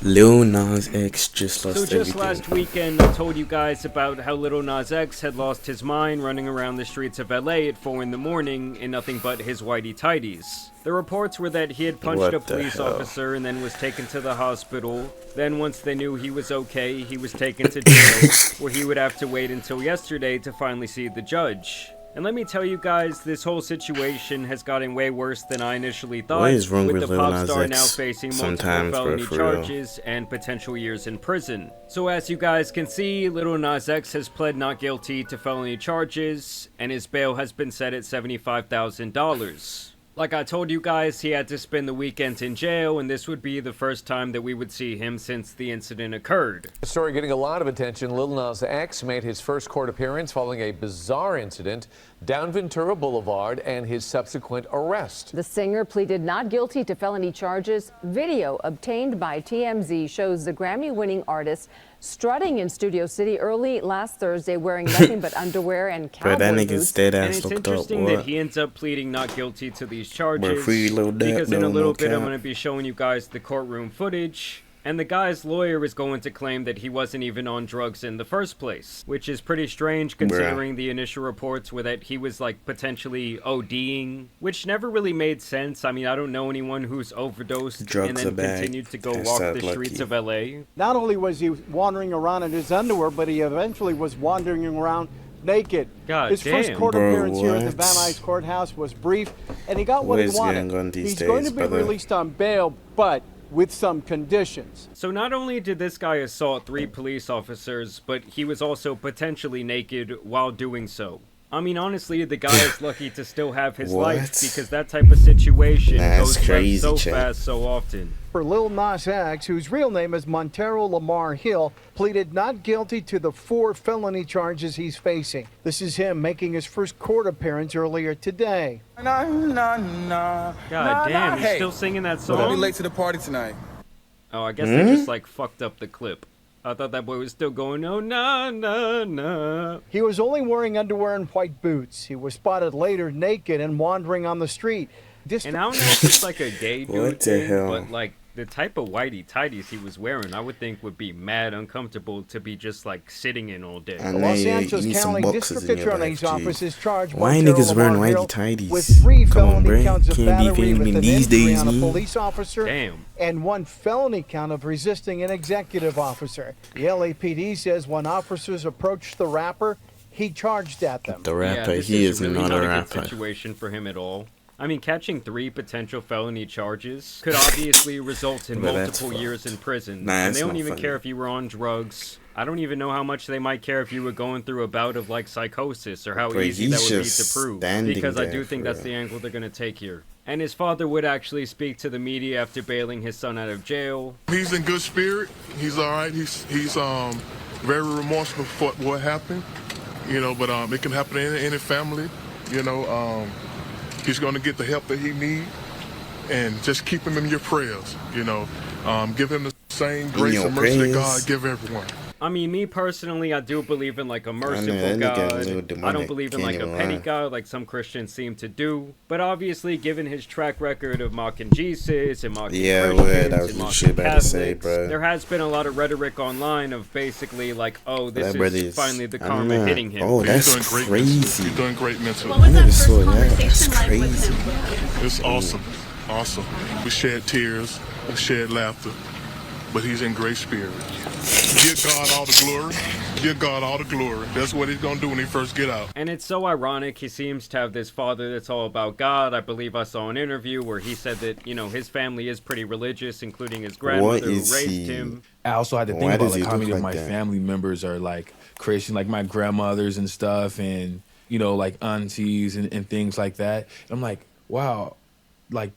Lil Nas X just lost So just last weekend, I told you guys about how Lil Nas X had lost his mind running around the streets of LA at 4 in the morning in nothing but his whitey tighties. The reports were that he had punched a police officer and then was taken to the hospital. Then once they knew he was okay, he was taken to jail, where he would have to wait until yesterday to finally see the judge. And let me tell you guys, this whole situation has gotten way worse than I initially thought. What is wrong with the Lil pop Nas star X now facing multiple sometimes, felony for real. charges and potential years in prison. So as you guys can see, Lil Nas X has pled not guilty to felony charges, and his bail has been set at $75,000. Like I told you guys, he had to spend the weekend in jail, and this would be the first time that we would see him since the incident occurred. The story getting a lot of attention. Lil Nas X made his first court appearance following a bizarre incident down Ventura Boulevard and his subsequent arrest. The singer pleaded not guilty to felony charges. Video obtained by TMZ shows the Grammy-winning artist strutting in Studio City early last Thursday wearing nothing but underwear and cowboy But that nigga's boots. dead And ass it's looked up. interesting What? that he ends up pleading not guilty to these charges, free Lil Dap, because in a no, little no bit I'm cap. going to be showing you guys the courtroom footage. And the guy's lawyer is going to claim that he wasn't even on drugs in the first place, which is pretty strange considering the initial reports were that he was like potentially ODing, which never really made sense. I mean, I don't know anyone who's overdosed Drugs and then are bad. continued to go That's walk that the streets lucky. of LA. Not only was he wandering around in his underwear, but he eventually was wandering around naked. God His first damn. court Bro, appearance here at the what? Van Nuys Courthouse was brief, and he got what What he is wanted. going on these He's going days, to be brother? released on bail, but with some conditions. So not only did this guy assault 3 police officers, but he was also potentially naked while doing so. I mean, honestly, the guy is lucky to still have his life, What? because that type of situation That's goes left crazy, so Chad. fast so often. For Lil Nas X, whose real name is Montero Lamar Hill, pleaded not guilty to the 4 felony charges he's facing. This is him making his first court appearance earlier today. God damn, he's Hey, still singing that Don't be song? late to the party tonight. Oh, I guess they just like fucked up the clip. I thought that boy was still going, oh, nah, nah, nah. He was only wearing underwear and white boots. He was spotted later naked and wandering on the street. And I don't know if it's like a gay dude What the thing, hell? but like the type of whitey tighties he was wearing, I would think would be mad uncomfortable to be just like sitting in all day. I The know Los you Angeles need some County boxes District in your Attorney's life, G. Office is charged Why Montero niggas wearing Lamar Hill whitey tighties? with 3 Come on, felony bruh. counts of Can't be battery feeling with me an these injury days, on a me. police officer Damn. and 1 felony count of resisting an executive officer. The LAPD says when officers approached the rapper, he charged at them. The Yeah, rapper, this he is is really not a not a good rapper. situation for him at all. I mean, catching 3 potential felony charges could obviously result in But that's multiple fucked. years in prison. Nah, and it's they don't not even funny. care if you were on drugs. I don't even know how much they might care if you were going through a bout of like psychosis or how Bro, easy that he's would be just to prove. standing Because I there do think for that's real. the angle they're going to take here. And his father would actually speak to the media after bailing his son out of jail. He's in good spirit. He's all right. He's very remorseful for what happened. You know, but it can happen in any family. You know, he's going to get the help that he needs, and just keep him in your prayers. You know, give him the same grace your and mercy that prayers. God give everyone. I mean, me personally, I do believe in like a that merciful nigga God. a little I don't demonic, believe in can't like a even petty lie. God like some Christians seem to do. But obviously, given his track record of mocking Jesus and mocking Yeah, Christians word, I was and literally mocking about to say, Catholics, bro. there has been a lot of rhetoric online of basically like, oh, this That brother is is- finally the I don't karma know. hitting him. Oh, that's He's doing great crazy. mentally. He's doing great mentally. What was I that never first saw that. conversation That's like with crazy. him? It's awesome, awesome. We shed tears, we shed laughter, but he's in great spirit. Give God all the glory. Give God all the glory. That's what he's gonna do when he first get out. And it's so ironic. He seems to have this father that's all about God. I believe I saw an interview where he said that, you know, his family is pretty religious, including his grandmother who is raised he? him. I also had to Why think about does he like how look many of like my that? family members are like Christian, like my grandmothers and stuff, and you know, like aunties and things like that. And I'm like, wow, like,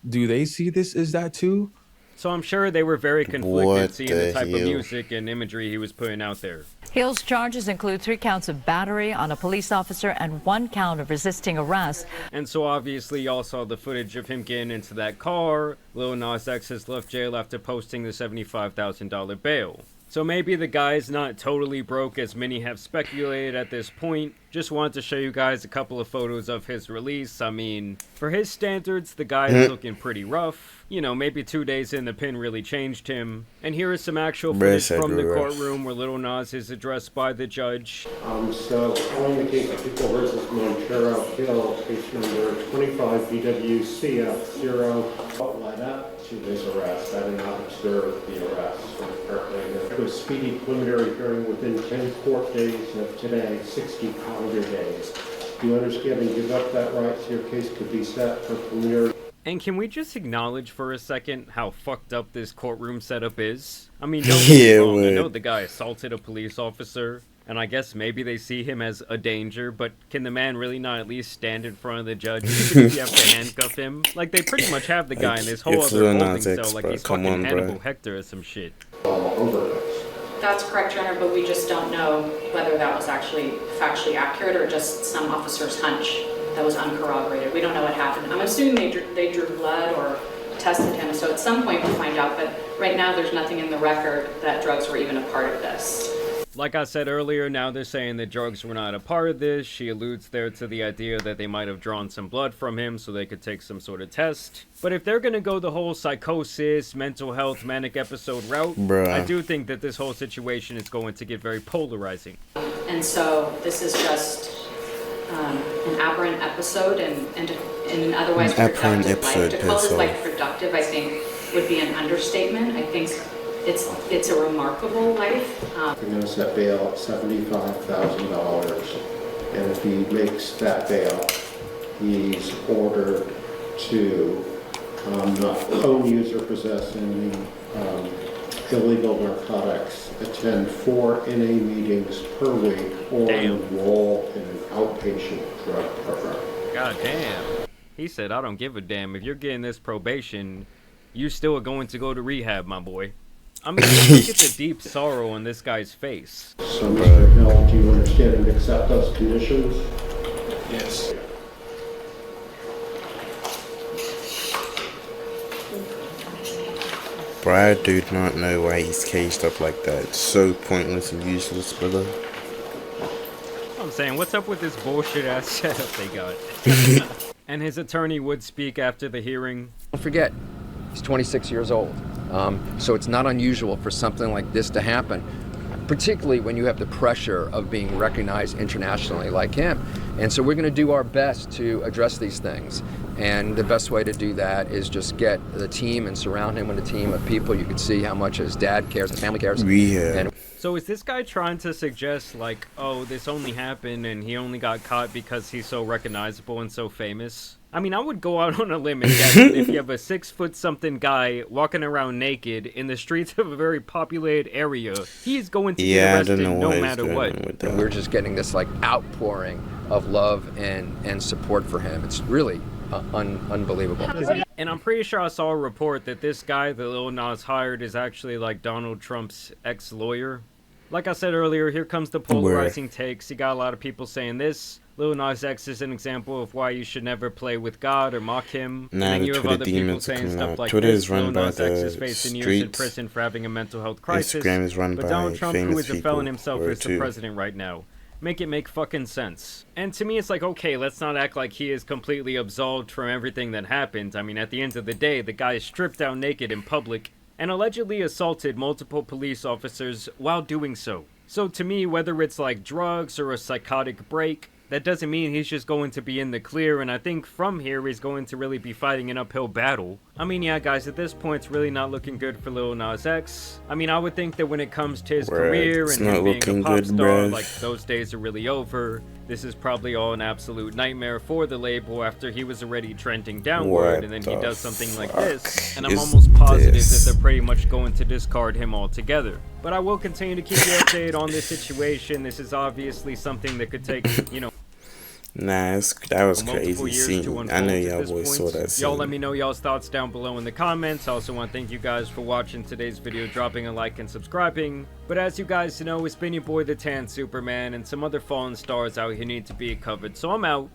do they see this as that too? So I'm sure they were very conflicted What seeing the the type of hell? music and imagery he was putting out there. Hill's charges include 3 counts of battery on a police officer and 1 count of resisting arrest. And so obviously y'all saw the footage of him getting into that car. Lil Nas X has left jail after posting the $75,000 bail. So maybe the guy's not totally broke as many have speculated at this point. Just wanted to show you guys a couple of photos of his release. I mean, for his standards, the guy is looking pretty rough. You know, maybe 2 days in, the pin really changed him. And here is some actual footage from the courtroom where Lil Nas is addressed by the judge. So, calling the case of People versus Montero Hill, case number 25 BWCF 0. Led up to his arrest. I did not observe the arrest. It was speedy preliminary hearing within 10 court days of today, 60 calendar days. Do you understand and give up that right so your case could be set for preliminary? And can we just acknowledge for a second how fucked up this courtroom setup is? I mean, don't get me wrong, I know the guy assaulted a police officer, and I guess maybe they see him as a danger, but can the man really not at least stand in front of the judge even if you have to handcuff him? Like, they pretty much have the guy in this whole other holding cell like he's fucking Hannibal Hector or some shit. That's correct, Your Honor, but we just don't know whether that was actually factually accurate or just some officer's hunch that was uncorroborated. We don't know what happened. I'm assuming they drew blood or tested him, so at some point we'll find out, but right now there's nothing in the record that drugs were even a part of this. Like I said earlier, now they're saying that drugs were not a part of this. She alludes there to the idea that they might have drawn some blood from him so they could take some sort of test. But if they're gonna go the whole psychosis, mental health, manic episode route, I do think that this whole situation is going to get very polarizing. And so this is just an aberrant episode and an otherwise productive life. To call his life productive, I think, would be an understatement. I think it's a remarkable life. We're going to set bail at $75,000, and if he makes that bail, he's ordered to not own, use, or possess any illegal narcotics, attend 4 NA meetings per week, or enroll in an outpatient drug program. God damn. He said, I don't give a damn. If you're getting this probation, you still are going to go to rehab, my boy. I mean, look at the deep sorrow on this guy's face. So, Mr. Hill, do you understand and accept those conditions? Yes. Bro, I do not know why he's caged up like that. It's so pointless and useless, brother. I'm saying, what's up with this bullshit ass setup they got? And his attorney would speak after the hearing. Don't forget, he's 26 years old. So it's not unusual for something like this to happen, particularly when you have the pressure of being recognized internationally like him. And so we're going to do our best to address these things. And the best way to do that is just get the team and surround him with a team of people. You can see how much his dad cares, his family cares. So is this guy trying to suggest, like, oh, this only happened and he only got caught because he's so recognizable and so famous? I mean, I would go out on a limb and guess that if you have a 6-foot-something guy walking around naked in the streets of a very populated area, he's going to get arrested no matter what. And we're just getting this, like, outpouring of love and support for him. It's really unbelievable. And I'm pretty sure I saw a report that this guy that Lil Nas hired is actually like Donald Trump's ex-lawyer. Like I said earlier, here comes the polarizing takes. You got a lot of people saying this. Lil Nas X is an example of why you should never play with God or mock him. Nah, and then you the have Twitter other people demons saying stuff out. like Twitter this. is run Lil by Nas X the is facing years in streets. prison for having a mental health crisis. Instagram is run but by Donald Trump, who famous is a felon people, himself, or is the two. president right now. Make it make fucking sense. And to me, it's like, okay, let's not act like he is completely absolved from everything that happened. I mean, at the end of the day, the guy is stripped down naked in public and allegedly assaulted multiple police officers while doing so. So to me, whether it's like drugs or a psychotic break, that doesn't mean he's just going to be in the clear, and I think from here he's going to really be fighting an uphill battle. I mean, yeah, guys, at this point it's really not looking good for Lil Nas X. I mean, I would think that when it comes to his career and him being a pop star, like, those days are really over. This is probably all an absolute nightmare for the label after he was already trending downward, and then he does something like this, and I'm almost positive that they're pretty much going to discard him altogether. But I will continue to keep you updated on this situation. This is obviously something that could take, you know, nah, that was crazy scene. I know y'all boys saw that scene. Y'all let me know y'all's thoughts down below in the comments. I also want to thank you guys for watching today's video, dropping a like and subscribing. But as you guys know, it's been your boy the Tan Superman, and some other fallen stars out here need to be covered. So I'm out.